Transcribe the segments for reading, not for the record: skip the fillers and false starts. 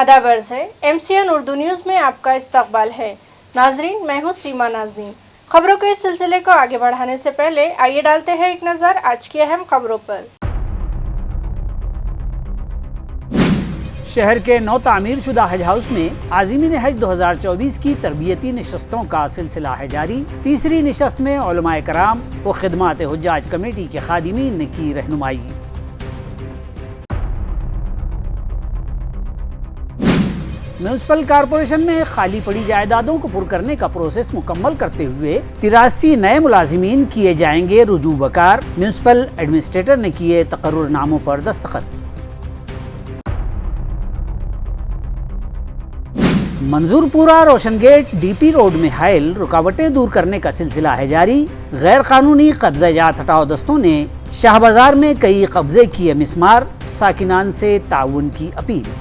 आदाब अर्ज़ है। MCN उर्दू न्यूज़ में आपका इस्तकबाल है। नाजरीन, मैं हूँ सीमा नाज़नीन। खबरों के इस सिलसिले को आगे बढ़ाने से पहले आइए डालते हैं एक नज़र आज की अहम खबरों पर। शहर के नौ तामीर शुदा हज हाउस में आज़मीन हज 2024 की तरबियती नशस्तों का सिलसिला है जारी। तीसरी नशस्त में उलमाए कराम व खिदमात हुज्जाज कमेटी के खादिमीन ने की रहनुमाई। म्यूनसिपल कॉरपोरेशन में खाली पड़ी जायदादों को पुर करने का प्रोसेस मुकम्मल करते हुए 83 नए मुलाजिमीन किए जाएंगे रुजू बकार। म्यूनसिपल एडमिनिस्ट्रेटर ने किए तकर्रुरनामों पर दस्तखत। मंजूरपुरा रोशन गेट DP रोड में हायल रुकावटें दूर करने का सिलसिला है जारी। गैर कानूनी कब्जाजात हटाओ दस्तों ने शाह बाजार में कई कब्जे किए मिसमार। साकिनान से ताउन की अपील।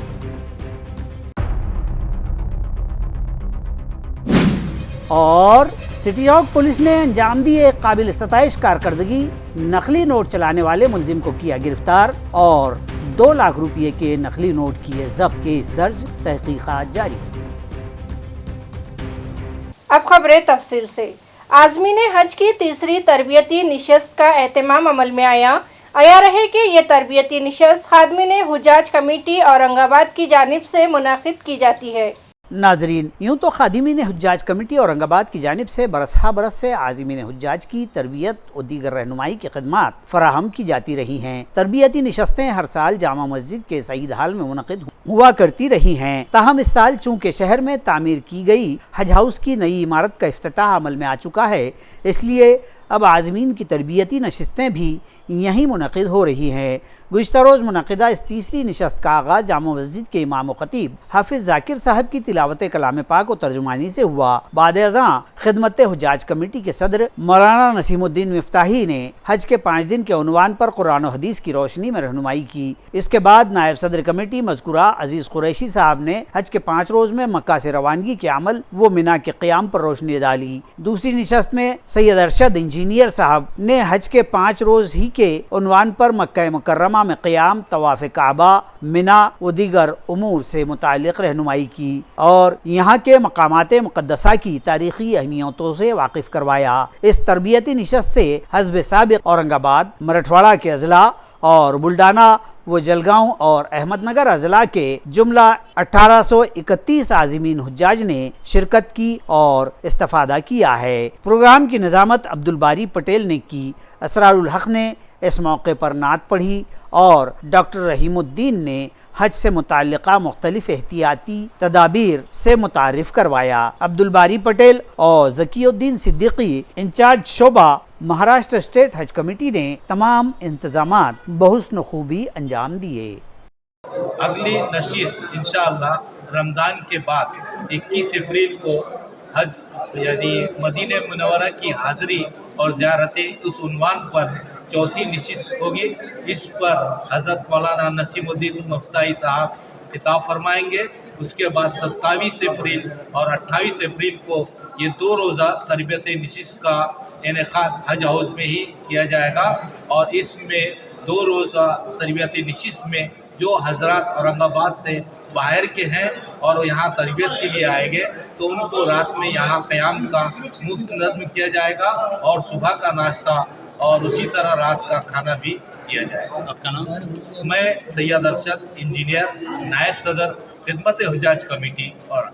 और सिटी चौक पुलिस ने अंजाम दी एक काबिल सताइश कारकर्दगी। नकली नोट चलाने वाले मुलजिम को किया गिरफ्तार और 2 लाख रुपये के नकली नोट किए जब्त। केस दर्ज, तहकीकात जारी। अब खबरें तफसील से। आज़मीन हज की तीसरी तरबियती निशस्त का एहतमाम अमल में आया रहे कि ये तरबियती निशस्त खादिमीन हुज्जाज कमेटी औरंगाबाद की जानिब से मुनाकिद की जाती है। नाजरीन, यूँ तो खादिमीन हुज्जाज कमेटी औरंगाबाद की जानिब से बरस से आज़मीन हुज्जाज की तरबियत और दीगर रहनुमाई की खदमात फराहम की जाती रही हैं। तरबियती नशस्तें हर साल जामा मस्जिद के सईद हाल में मुनक़िद हुआ करती रही हैं। ताहम इस साल चूँकि शहर में तामीर की गई हज हाउस की नई इमारत का इफ्तिताह अमल में आ चुका है, इसलिए अब आज़मीन की तरबियती नशस्तें भी यहीं मुनक़िद हो रही हैं। गुज़िश्ता रोज़ मुनक़िदा इस तीसरी नशस्त का आगाज़ जामा मस्जिद के इमाम व ख़तीब हाफिज़ ज़ाकिर साहब की तिलावत कलाम पाक व तर्जुमानी से हुआ। बाद-ए-अज़ां खिदमत हुज्जाज कमेटी के सदर मौलाना नसीमुद्दीन मिफ्ताही ने हज के 5 दिन के उन्वान पर कुरान व हदीस की रोशनी में रहनुमाई की। इसके बाद नायब सदर कमेटी मज़कूरा अज़ीज़ कुरैशी साहब ने हज के 5 रोज़ में मक्का से रवानगी के अमल व मिना के क़याम पर रोशनी डाली। दूसरी नशस्त में सैयद अरशद इंजीनियर साहब ने हज के 5 रोज़ ही के उन्वान पर मक्का मुकर्रमा में क़याम, तवाफ़ काबा, मिना व दीगर उमूर से मुताल्लिक़ रहनुमाई की और यहाँ के मकामात मुक़द्दसा की तारीख़ी अहमियतों से वाकिफ़ करवाया। इस तरबियती नशस्त से हज़्ब साबिक़ औरंगाबाद, मराठवाड़ा के अज़ला और बुल्डाना व जलगांव और अहमदनगर अज़ला के जुमला 1831 आज़मीन हुज्जाज ने शिरकत की और इस्तिफ़ादा किया है। प्रोग्राम की निज़ामत अब्दुल बारी पटेल ने की। असरारुल हक़ ने इस मौके पर नात पढ़ी और डॉक्टर रहीमुद्दीन ने हज से मुताल्लिक़ा मुख्तलिफ एहतियाती तदाबीर से मुतारिफ़ करवाया। अब्दुल बारी पटेल और ज़कीउद्दीन सिद्दीकी इंचार्ज शोबा महाराष्ट्र स्टेट हज कमेटी ने तमाम इंतज़ामात बहुस्न खूबी अंजाम दिए। अगली नशिस्त इंशाअल्लाह रमज़ान के बाद 21 अप्रैल को हज यानी मदीने मुनव्वरा की हाज़री और ज़ियारत उस उन्वान पर चौथी नशिस्त होगी। इस पर हज़रत मौलाना नसीमुद्दीन मुफ्ताही साहब खिताब फरमाएंगे। उसके बाद 27 अप्रैल और 28 अप्रैल को ये 2 रोज़ा तरबियत नशिस्त का इनेकाद हज हाउस में ही किया जाएगा और इसमें 2 रोज़ा तरबियत नशिस्त में जो हजरात औरंगाबाद से बाहर के हैं और यहाँ तरबियत के लिए आएंगे तो उनको रात में यहाँ क़याम का मुफ्त नज़्म किया जाएगा और सुबह का नाश्ता और उसी तरह रात का खाना भी दिया जाएगा। आपका नाम है? मैं सैयद अरशद इंजीनियर, नायब सदर खिदमत हुज्जाज कमेटी और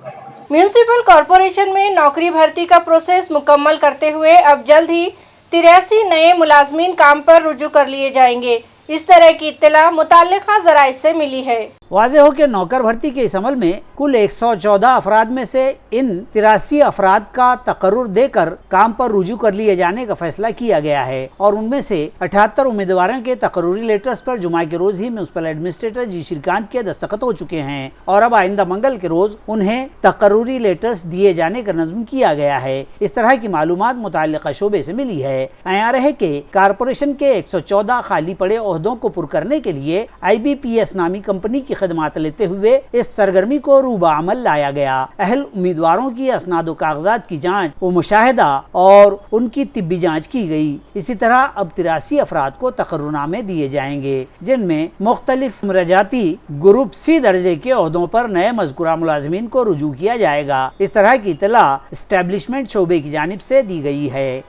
म्यूनसिपल कॉरपोरेशन में नौकरी भर्ती का प्रोसेस मुकम्मल करते हुए अब जल्द ही 83 नए मुलाजमीन काम पर रुजू कर लिए जाएंगे। इस तरह की इत्तला मुताल्लिक़ा ज़राए से मिली है। वाज़ेह हो कि नौकर भर्ती के इस अमल में कुल 114 अफराद में से इन 83 अफराद का तकर्रुर देकर काम पर रुजू कर लिए जाने का फैसला किया गया है और उनमें से 78 उम्मीदवारों के तकर्रुरी लेटर्स पर जुमा के रोज ही म्यूनसिपल एडमिनिस्ट्रेटर जी श्रीकांत के दस्तखत हो चुके हैं और अब आइंदा मंगल के रोज उन्हें तकर्रुरी लेटर्स दिए जाने का नज़्म किया गया है। इस तरह की मालूमात मुताल्लिक़ा शोबे से मिली है। आया रहे कि कॉरपोरेशन के 114 खाली पड़े ओहदों को पुर करने के लिए IBPS नामी कंपनी की کی خدمات لیتے ہوئے اس سرگرمی کو روبہ عمل لایا گیا۔ اہل امیدواروں کی اسناد و کاغذات کی جانچ و مشاہدہ اور ان کی طبی جانچ کی گئی۔ اسی طرح اب 83 افراد کو تقررنامے دیے جائیں گے، جن میں مختلف مراجعاتی گروپ سی درجے کے عہدوں پر نئے مذکورہ ملازمین کو رجوع کیا جائے گا۔ اس طرح کی اطلاع اسٹیبلشمنٹ شعبے کی جانب سے دی گئی ہے۔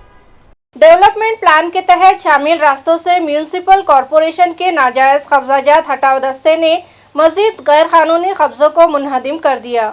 ڈیولپمنٹ پلان کے تحت شامل راستوں سے میونسپل کارپوریشن کے ناجائز قبضہ جات ہٹاؤ دستے نے مزید غیر قانونی قبضوں کو منہدم کر دیا۔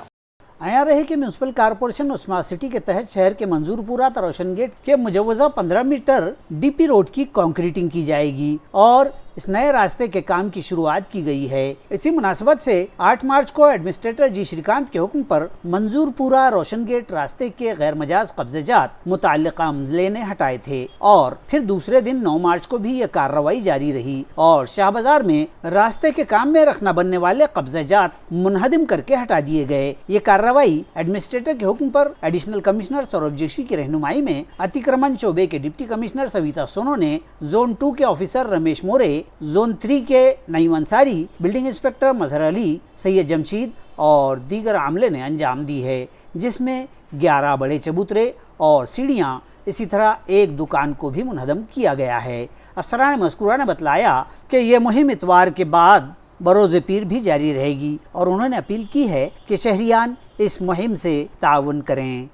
عیاں رہے کہ میونسپل کارپوریشن اسمارٹ سٹی کے تحت شہر کے منظور پورہ تا روشن گیٹ کے مجوزہ 15 میٹر ڈی پی روڈ کی کانکریٹنگ کی جائے گی اور اس نئے راستے کے کام کی شروعات کی گئی ہے۔ اسی مناسبت سے 8 مارچ کو ایڈمنسٹریٹر جی شریکانت کے حکم پر منظور پورہ روشن گیٹ راستے کے غیر مجاز قبضے جات متعلقہ عملے نے ہٹائے تھے اور پھر دوسرے دن 9 مارچ کو بھی یہ کارروائی جاری رہی اور شاہ بازار میں راستے کے کام میں رکھنا بننے والے قبضے جات منہدم کر کے ہٹا دیے گئے۔ یہ کارروائی ایڈمنسٹریٹر کے حکم پر ایڈیشنل کمشنر سوربھ جوشی کی رہنمائی میں اتیکرمن شعبے کے ڈپٹی کمشنر سویتا سونو نے زون 2 کے آفیسر رمیش مورے، زون 3 کے نعیم انصاری، بلڈنگ انسپیکٹر مظہر علی، سید جمشید اور دیگر عملے نے انجام دی ہے، جس میں 11 بڑے چبوترے اور سیڑھیاں، اسی طرح ایک دکان کو بھی منہدم کیا گیا ہے۔ افسران مذکورہ نے بتلایا کہ یہ مہم اتوار کے بعد بروز پیر بھی جاری رہے گی اور انہوں نے اپیل کی ہے کہ شہریان اس مہم سے تعاون کریں۔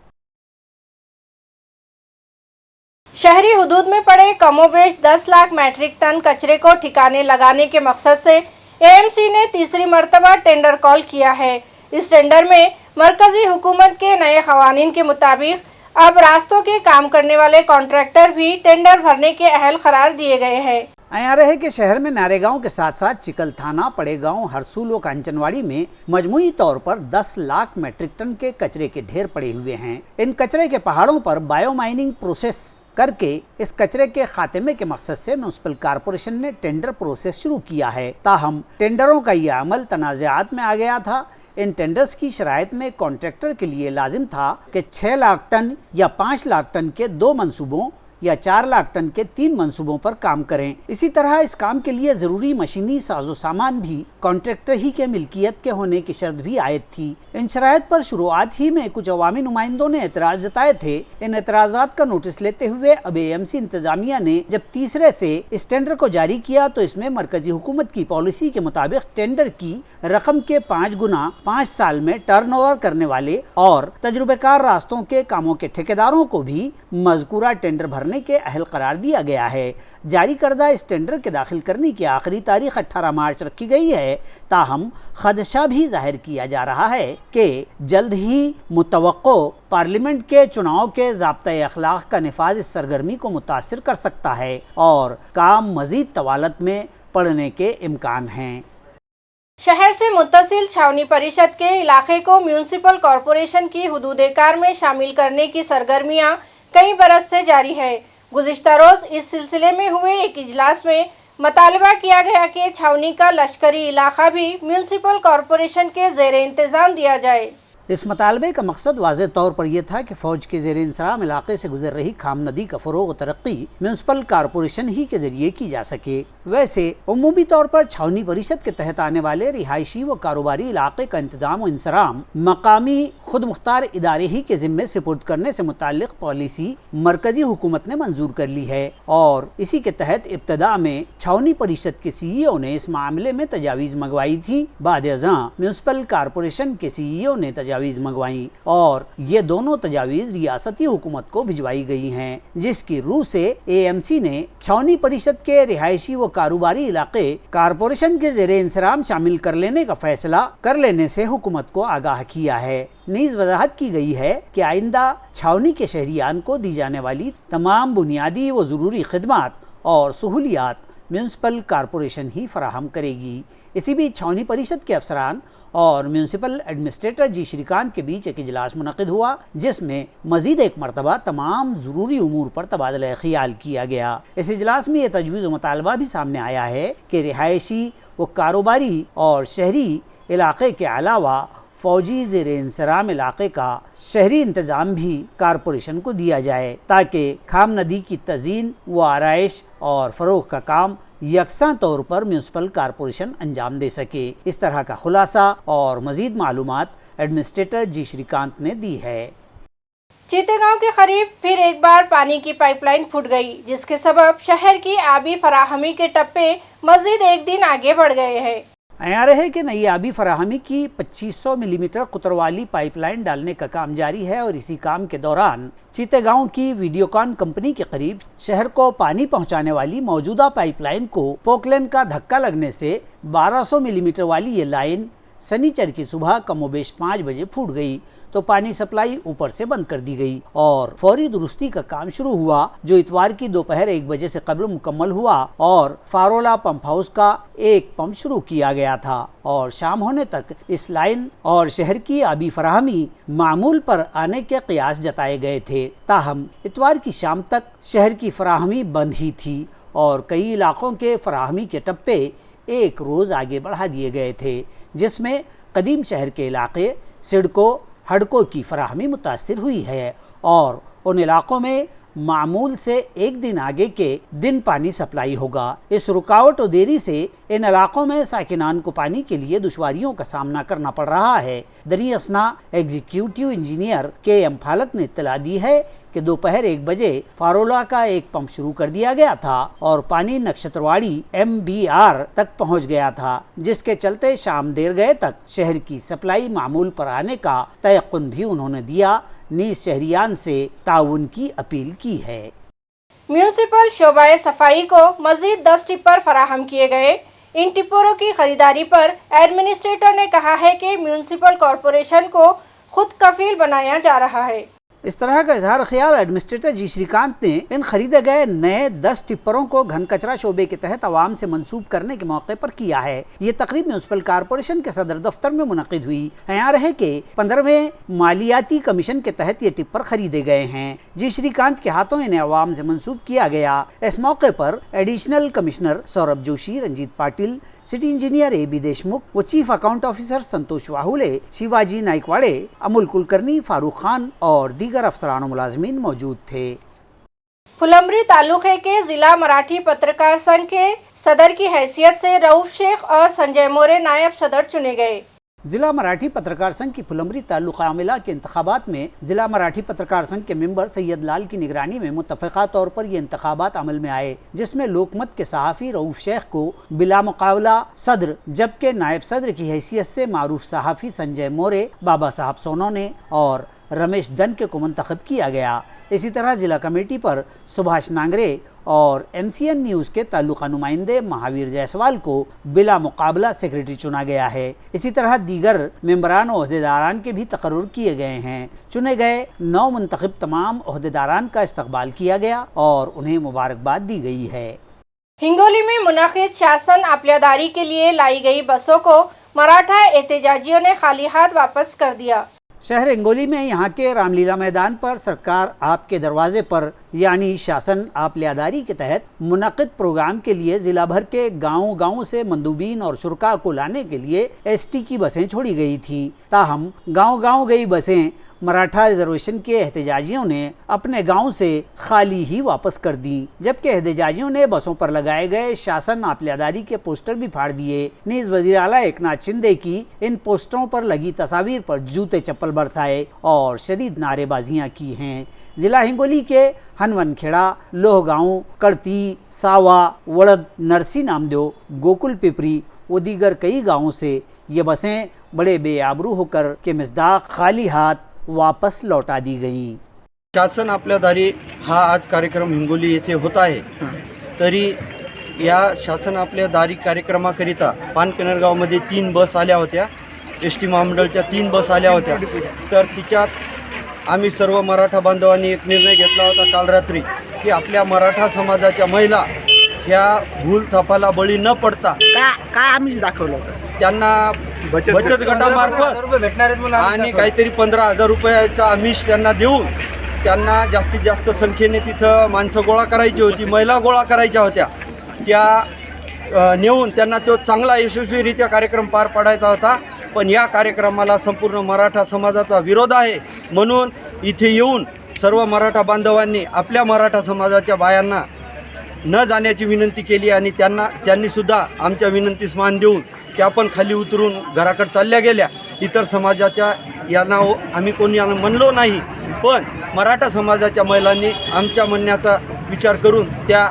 شہری حدود میں پڑے کم و بیش 10 لاکھ میٹرک ٹن کچرے کو ٹھکانے لگانے کے مقصد سے اے ایم سی نے تیسری مرتبہ ٹینڈر کال کیا ہے۔ اس ٹینڈر میں مرکزی حکومت کے نئے قوانین کے مطابق اب راستوں کے کام کرنے والے کانٹریکٹر بھی ٹینڈر بھرنے کے اہل قرار دیے گئے ہیں۔ عیاں رہے کہ شہر میں نارے گاؤں کے ساتھ ساتھ چکل تھانہ، پڑے گاؤں، ہرسول و کانچنواڑی میں مجموعی طور پر 10 لاکھ میٹرک ٹن کے کچرے کے ڈھیر پڑے ہوئے ہیں۔ ان کچرے کے پہاڑوں پر بایو مائننگ پروسیس کر کے اس کچرے کے خاتمے کے مقصد سے میونسپل کارپوریشن نے ٹینڈر پروسیس شروع کیا ہے۔ تاہم ٹینڈروں کا یہ عمل تنازعات میں آ گیا تھا۔ ان ٹینڈرز کی شرائط میں کانٹریکٹر کے لیے لازم تھا کہ 6 لاکھ ٹن یا 5 لاکھ ٹن کے 2 منصوبوں یا 4 لاکھ ٹن کے 3 منصوبوں پر کام کریں۔ اسی طرح اس کام کے لیے ضروری مشینی ساز و سامان بھی کانٹریکٹر ہی کے ملکیت کے ہونے کی شرط بھی عائد تھی۔ ان شرائط پر شروعات ہی میں کچھ عوامی نمائندوں نے اعتراض جتائے تھے۔ ان اعتراضات کا نوٹس لیتے ہوئے اب اے ایم سی انتظامیہ نے جب تیسرے سے اس ٹینڈر کو جاری کیا تو اس میں مرکزی حکومت کی پالیسی کے مطابق ٹینڈر کی رقم کے 5 گنا 5 سال میں ٹرن اوور کرنے والے اور تجربہ کار راستوں کے کاموں کے ٹھیکیداروں کو بھی مذکورہ ٹینڈر بھرنے کے اہل قرار دیا گیا ہے۔ جاری کردہ اس ٹینڈر کے داخل کرنے کی آخری تاریخ 18 مارچ رکھی گئی ہے۔ تاہم خدشہ بھی ظاہر کیا جا رہا ہے کہ جلد ہی متوقع پارلیمنٹ کے چناؤ کے ضابطۂ اخلاق کا نفاذ اس سرگرمی کو متاثر کر سکتا ہے اور کام مزید طوالت میں پڑنے کے امکان ہیں۔ شہر سے متصل چھاونی پریشد کے علاقے کو میونسپل کارپوریشن کی حدود کار میں شامل کرنے کی سرگرمیاں کئی برس سے جاری ہے۔ گزشتہ روز اس سلسلے میں ہوئے ایک اجلاس میں مطالبہ کیا گیا کہ چھاونی کا لشکری علاقہ بھی میونسپل کارپوریشن کے زیر انتظام دیا جائے۔ اس مطالبے کا مقصد واضح طور پر یہ تھا کہ فوج کے زیر انصرام علاقے سے گزر رہی خام ندی کا فروغ و ترقی میونسپل کارپوریشن ہی کے ذریعے کی جا سکے۔ ویسے عمومی طور پر چھاونی پریشد کے تحت آنے والے رہائشی و کاروباری علاقے کا انتظام و انصرام مقامی خود مختار ادارے ہی کے ذمے سپرد کرنے سے متعلق پالیسی مرکزی حکومت نے منظور کر لی ہے اور اسی کے تحت ابتدا میں چھاونی پریشد کے سی ای او نے اس معاملے میں تجاویز منگوائی تھی۔ بعد ازاں میونسپل کارپوریشن کے سی ای او نے تجاویز منگوائی اور یہ دونوں تجاویز ریاستی حکومت کو بھجوائی گئی ہیں، جس کی روح سے اے ایم سی نے چھاونی پریشد کے رہائشی و کاروباری علاقے کارپوریشن کے زیر انصرام شامل کر لینے کا فیصلہ کر لینے سے حکومت کو آگاہ کیا ہے۔ نیز وضاحت کی گئی ہے کہ آئندہ چھاونی کے شہریان کو دی جانے والی تمام بنیادی و ضروری خدمات اور سہولیات میونسپل کارپوریشن ہی فراہم کرے گی۔ اسی بیچ چھاونی پریشد کے افسران اور میونسپل ایڈمنسٹریٹر جی شریکانت کے بیچ ایک اجلاس منعقد ہوا، جس میں مزید ایک مرتبہ تمام ضروری امور پر تبادلہ خیال کیا گیا۔ اس اجلاس میں یہ تجویز و مطالبہ بھی سامنے آیا ہے کہ رہائشی و کاروباری اور شہری علاقے کے علاوہ फौजी ज़ेर इंसराम इलाके का शहरी इंतज़ाम भी कारपोरेशन को दिया जाए ताकि खाम नदी की तज़ीन व आराइश और फ़रोग़ का काम यकसा तौर पर म्यूनसिपल कारपोरेशन अंजाम दे सके। इस तरह का खुलासा और मज़ीद मालूमात एडमिनिस्ट्रेटर जी श्रीकांत ने दी है। चीतेगांव के करीब फिर एक बार पानी की पाइपलाइन फूट गई, जिसके सबब शहर की आबी फराहमी के टप्पे मजीद एक दिन आगे बढ़ गए हैं। आया रहे कि नई आबी फराहमी की 2500 मिलीमीटर कुतर वाली पाइपलाइन डालने का काम जारी है और इसी काम के दौरान चीतेगांव की वीडियोकॉन कंपनी के करीब शहर को पानी पहुंचाने वाली मौजूदा पाइपलाइन को पोकलेन का धक्का लगने से 1200 मिलीमीटर वाली ये लाइन शनिचर की सुबह कमोबेश 5 बजे फूट गई तो पानी सप्लाई ऊपर से बंद कर दी गई और फौरी दुरुस्ती का काम शुरू हुआ, जो इतवार की दोपहर 1 बजे से कबल मुकम्मल हुआ और फारोला पंप हाउस का एक पंप शुरू किया गया था और शाम होने तक इस लाइन और शहर की आबी फराहमी मामूल पर आने के कयास जताए गए थे। ताहम इतवार की शाम तक शहर की फराहमी बंद ही थी और कई इलाकों के फराहमी के टप्पे एक रोज़ आगे बढ़ा दिए गए थे, जिसमें कदीम शहर के इलाके सिडको हड़कों की फराहमी मुतासिर हुई है और उन इलाकों में मामूल से एक दिन आगे के दिन पानी सप्लाई होगा। इस रुकावट और देरी से इन इलाकों में साकिनान को पानी के लिए दुश्वारियों का सामना करना पड़ रहा है। दरी असना एग्जीक्यूटिव इंजीनियर के.एम. फालक ने इत्तला दी है कि दोपहर 1 बजे फारोला का एक पंप शुरू कर दिया गया था और पानी नक्षत्रवाड़ी MBR तक पहुंच गया था, जिसके चलते शाम देर गए तक शहर की सप्लाई मामूल पर आने का तयक्कुन भी उन्होंने दिया। नीज शहरियान से ताउन की अपील की है। म्यूनसिपल शोबाए सफाई को मजीद 10 टिप्पर फराहम किए गए। इन टिप्परों की खरीदारी पर एडमिनिस्ट्रेटर ने कहा है कि म्यूनसिपल कॉरपोरेशन को खुद कफील बनाया जा रहा है। इस तरह का इजहार ख्याल एडमिनिस्ट्रेटर जी श्रीकांत ने इन खरीदे गए नए 10 टिप्परों को घन कचरा शोबे के तहत आवाम से मंसूब करने के मौके पर किया है। ये तकरीब म्यूनसिपल कारपोरेशन के सदर दफ्तर में मुनक़िद हुई। यहाँ रहे कि 15वें मालियाती कमीशन के तहत ये टिप्पर खरीदे गए हैं। जी श्रीकांत के हाथों इन्हें आवाम से मंसूब किया गया। इस मौके पर additional commissioner Saurabh Joshi, Ranjit Patil, city engineer AB Deshmukh व chief account officer Santosh Wahule, Shivaji Naikwade, Amul Kulkarni, Farooq Khan और दीगर अफसरान और मुलाजमीन मौजूद थे। फुलंब्री तालुके के जिला मराठी पत्रकार संघ के सदर की हैसियत से रऊफ शेख और संजय मोरे नायब सदर चुने गए। जिला मराठी पत्रकार संघ की फुलंब्री तालुका अमला के इंतखाबात में जिला मराठी पत्रकार संघ के मेंबर सैयद लाल की निगरानी में मुत्तफ़क़ा तौर पर ये इंतखाबात अमल में आए, जिसमें लोकमत के सहाफ़ी रऊफ शेख को बिला मुकाबला सदर, जबकि नायब सदर की हैसियत से मारूफ सहाफ़ी संजय मोरे, बाबा साहब सोनोने और रमेश दनके को मुंतखब किया गया। इसी तरह जिला कमेटी पर सुभाष नांगरे और MCN न्यूज़ के ताल्लुका नुमाइंदे महावीर जायसवाल को बिला मुकाबला सेक्रेटरी चुना गया है। इसी तरह दीगर मेंबरान और अहदेदारान के भी तकर्रुर किए गए हैं। चुने गए 9 मुंतखब तमाम अहदेदारान का इस्तकबाल किया गया और उन्हें मुबारकबाद दी गई है। हिंगोली में मुनाकिद शासन आपल्यादारी के लिए लाई गई बसों को मराठा एहतजाजियों ने खाली हाथ वापस कर दिया। शहर हिंगोली में यहाँ के रामलीला मैदान पर सरकार आपके दरवाजे पर यानी शासन आपल्यादारी के तहत मुनक़िद प्रोग्राम के लिए ज़िला भर के गाँव से मंदूबीन और शुरका को लाने के लिए ST की बसें छोड़ी गई थी। ताहम गाँव गई बसें मराठा रिजर्वेशन के एहतजाजियों ने अपने गांव से खाली ही वापस कर दी, जबकि एहतजाजियों ने बसों पर लगाए गए शासन आपल्यादारी के पोस्टर भी फाड़ दिए। नीज़ वज़ीर आला एकनाथ शिंदे की इन पोस्टरों पर लगी तस्वीर पर जूते चप्पल बरसाए और शदीद नारेबाजियां की हैं। जिला हिंगोली के हनवनखेड़ा, लोहगांव, कड़ती, सावा, वड़द, नरसी नामदेव, गोकुल पिपरी व दीगर कई गाँवों से ये बसें बड़े बेआबरू होकर के मिसदाक खाली हाथ वापस लौटा दी गई। शासन आपल्यादारी हा आज कार्यक्रम हिंगोली येथे होत आहे, तरी या शासन आपल्यादारी कार्यक्रमाकरिता पानकनरगावमध्ये 3 बस आल्या होत्या। ST महामंडळच्या 3 बस आल्या होत्या, तर तिच्यात आम्ही सर्व मराठा बांधवांनी एक निर्णय घेतला होता काल रात्री की आपल्या मराठा समाजाच्या महिला ह्या भूल थापाला बळी न पडता काय आम्हीच दाखवलं होतं त्यांना बचत गटामार्फत आणि काहीतरी 15,000 रुपयाचा आमिष त्यांना देऊन त्यांना जास्तीत जास्त संख्येने तिथं माणसं गोळा करायची होती, महिला गोळा करायच्या होत्या, त्या नेऊन त्यांना तो चांगला यशस्वीरित्या कार्यक्रम पार पाडायचा होता। पण या कार्यक्रमाला संपूर्ण मराठा समाजाचा विरोध आहे. म्हणून इथे येऊन सर्व मराठा बांधवांनी आपल्या मराठा समाजाच्या बायांना न जाण्याची विनंती केली आणि त्यांनीसुद्धा आमच्या विनंतीस मान देऊन त्या पण खाली उतरून घराकडे चालल्या गेल्या. इतर समाजाच्या यांना आम्ही कोणी म्हणलो नाही, पण मराठा समाजाच्या महिलांनी आमच्या म्हणण्याचा विचार करून त्या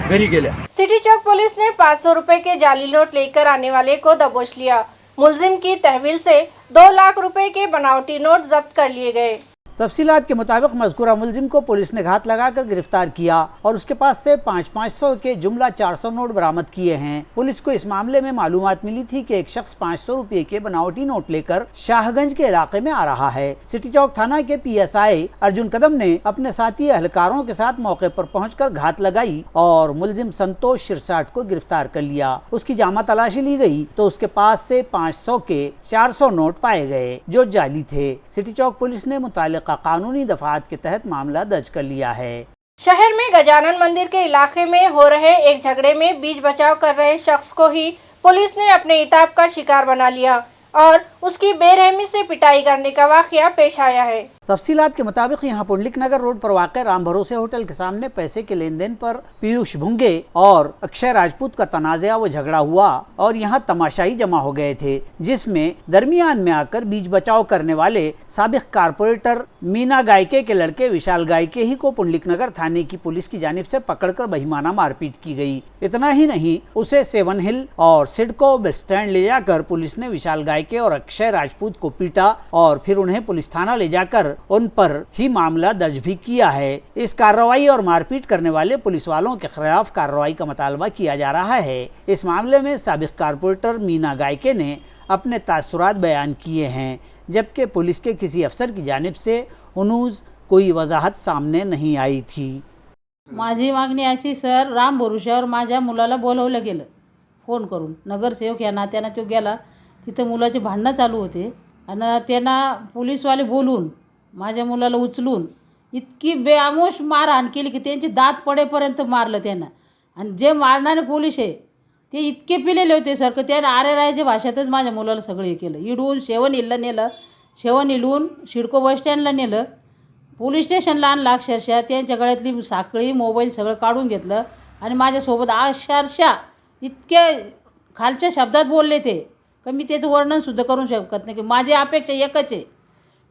घरी गेल्या. सिटी चौक पुलिस ने 500 रुपए के जाली नोट लेकर आने वाले को दबोच लिया. मुलजिम की तहवील से 2 लाख रुपए के बनावटी नोट जब्त कर लिए गए. तफसीलात के मुताबिक मज़कूरा मुलजिम को पुलिस ने घात लगाकर गिरफ्तार किया और उसके पास से 500 के जुमला 400 नोट बरामद किए हैं. पुलिस को इस मामले में मालूमात मिली थी कि एक शख्स 500 रुपये के बनावटी नोट लेकर शाहगंज के इलाके में आ रहा है. सिटी चौक थाना के PSI अर्जुन कदम ने अपने साथी एहलकारों के साथ मौके पर पहुंचकर घात लगाई और मुलजिम संतोष शिरसाट को गिरफ्तार कर लिया. उसकी जामा तलाशी ली गई तो उसके पास से 500 के 400 नोट पाए गए जो जाली थे. सिटी चौक पुलिस ने मुतालिका कानूनी दफात के तहत मामला दर्ज कर लिया है. शहर में गजानन मंदिर के इलाके में हो रहे एक झगड़े में बीच बचाव कर रहे शख्स को ही पुलिस ने अपने इताब का शिकार बना लिया और उसकी बेरहमी से पिटाई करने का वाकया पेश आया है. तफसीलात के मुताबिक यहाँ पुंडलिक नगर रोड पर वाक़ राम भरोसे होटल के सामने पैसे के लेन देन पर पीयूष भुंगे और अक्षय राजपूत का तनाज़ा व झगड़ा हुआ और यहाँ तमाशाई जमा हो गए थे, जिसमें दरमियान में आकर बीच बचाव करने वाले साबिक कारपोरेटर मीना गायके के लड़के विशाल गायके ही को पुंडलिक नगर थाने की पुलिस की जानिब से पकड़कर बहिमाना मारपीट की गई. इतना ही नहीं, उसे 7 हिल और सिडको बस स्टैंड ले जाकर पुलिस ने विशाल गायके और अक्षय राजपूत को पीटा और फिर उन्हें पुलिस थाना ले जाकर उन पर ही मामला दर्ज भी किया है. इस कार्रवाई और मारपीट करने वाले पुलिस वालों के खिलाफ कार्रवाई का मुतालबा किया जा रहा है. इस मामले में साबिक कारपोरेटर मीना गायके ने अपने तासुरात बयान किए हैं, जबकि पुलिस के किसी अफसर की जानिब से उनूज कोई वजाहत सामने नहीं आई थी. माझी मागणी अशी, सर, राम भरोश्यावर माझ्या मुलाला बोलवलं गेलं फोन करून. नगरसेवक या नात्यानं तो गेला, तिथं मुलाचे भांडणं चालू होते आणि त्यांना पोलीसवाले बोलून माझ्या मुलाला उचलून इतकी बेआमोश मारहाण केली की त्यांचे दात पडेपर्यंत मारलं त्यांना. आणि जे मारणारे पोलीस आहे ते इतके पिलेले होते सर की त्यानं आरेरायच्या भाषेतच माझ्या मुलाला सगळं हे केलं. इडून शेवण हिलला नेलं, शेवण हिलून शिडको बसस्टँडला नेलं, पोलीस स्टेशनला आणलं. अक्षरशः त्यांच्या गळ्यातली साखळी मोबाईल सगळं काढून घेतलं आणि माझ्यासोबत अक्षरशः इतके खालच्या शब्दात बोलले ते की मी त्याचं वर्णनसुद्धा करू शकत नाही. की माझी अपेक्षा एकच आहे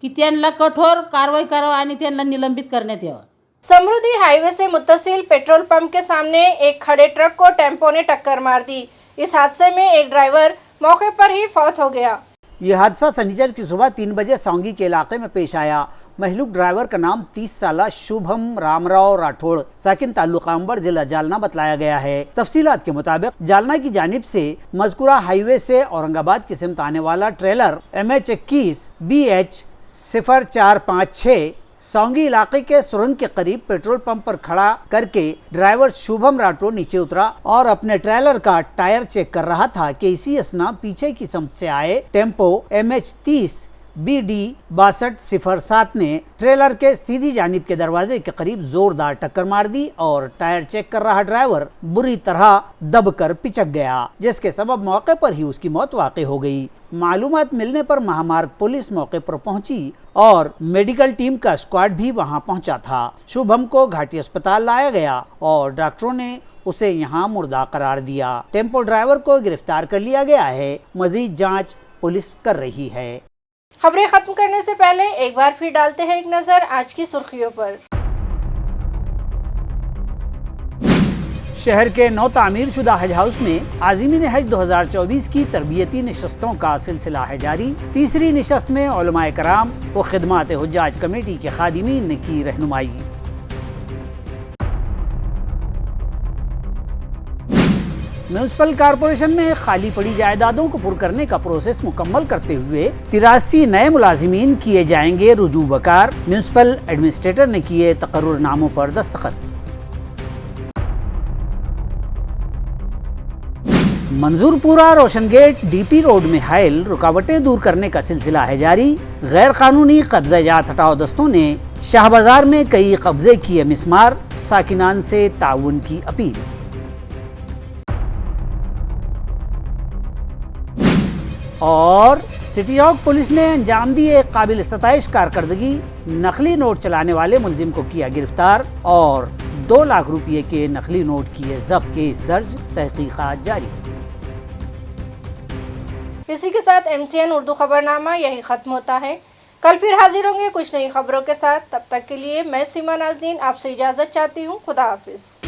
कि त्यांना कठोर कारवाई करावं आणि त्यांना निलंबित करण्यात यावं. समृद्धि हाईवे से मुत्तसिल पेट्रोल पंप के सामने एक खड़े ट्रक को टेम्पो ने टक्कर मार दी. इस हादसे में एक ड्राइवर मौके पर ही फौत हो गया. यह हादसा शनिचर की सुबह 3 बजे सौंगी के इलाके में पेश आया. महलूक ड्राइवर का नाम 30 साला शुभम रामराव राठौड़ साकिन तालुका अंबर जिला जालना बतलाया गया है. तफसीलात के मुताबिक जालना की जानिब से मज़कूरा हाईवे से औरंगाबाद की सिमत आने वाला ट्रेलर MH21 BH 0456 सौंगी इलाके के सुरंग के करीब पेट्रोल पंप पर खड़ा करके ड्राइवर शुभम राठौड़ नीचे उतरा और अपने ट्रेलर का टायर चेक कर रहा था कि इसी असना पीछे की समत से आए टेम्पो MH30 BD 6207 ने ट्रेलर के सीधी जानिब के दरवाजे के करीब जोरदार टक्कर मार दी और टायर चेक कर रहा ड्राइवर बुरी तरह दबकर पिचक गया, जिसके सबब मौके पर ही उसकी मौत वाक़ई हो गई. मालूमात मिलने पर महामार्ग पुलिस मौके पर पहुंची और मेडिकल टीम का स्क्वाड भी वहां पहुंचा था. शुभम को घाटी अस्पताल लाया गया और डॉक्टरों ने उसे यहां मुर्दा करार दिया. टेम्पो ड्राइवर को गिरफ्तार कर लिया गया है. मजीद जांच पुलिस कर रही है. खबरें खत्म करने से पहले एक बार फिर डालते हैं एक नजर आज की सुर्खियों पर. शहर के नौ तामीर शुदा हज हाउस में आज़मीन हज 2024 की तरबियती नशस्तों का सिलसिला है जारी. तीसरी नशस्त में उलमाए कराम व खिदमात हुज्जाज कमेटी के खादिमीन ने की रहनुमाई. म्यूनसिपल कॉरपोरेशन में खाली पड़ी जायदादों को पुर करने का प्रोसेस मुकम्मल करते हुए 83 नए मुलाजिमीन किए जाएंगे रुजू बकार. म्यूनसिपल एडमिनिस्ट्रेटर ने किए तकर्रुरनामों पर दस्तखत. मंजूरपुरा रोशन गेट DP रोड में हायल रुकावटें दूर करने का सिलसिला है जारी. गैर कानूनी कब्जाजात हटाओ दस्तों ने शाह बाजार में कई कब्जे किए मिसमार. साकिनान से ताउन की अपील. और सिटी चौक पुलिस ने अंजाम दी एक काबिल सताइश कारकर्दगी, नकली नोट चलाने वाले मुलजिम को किया गिरफ्तार और 2 लाख रुपये के नकली नोट किए जब्त, केस दर्ज, तहकीकात जारी। इसी के साथ MCN उर्दू खबरनामा यही खत्म होता है। कल फिर हाजिर होंगे कुछ नई खबरों के साथ। तब तक के लिए मैं सीमा नाज़नीन आपसे इजाज़त चाहती हूँ। खुदा हाफिज़।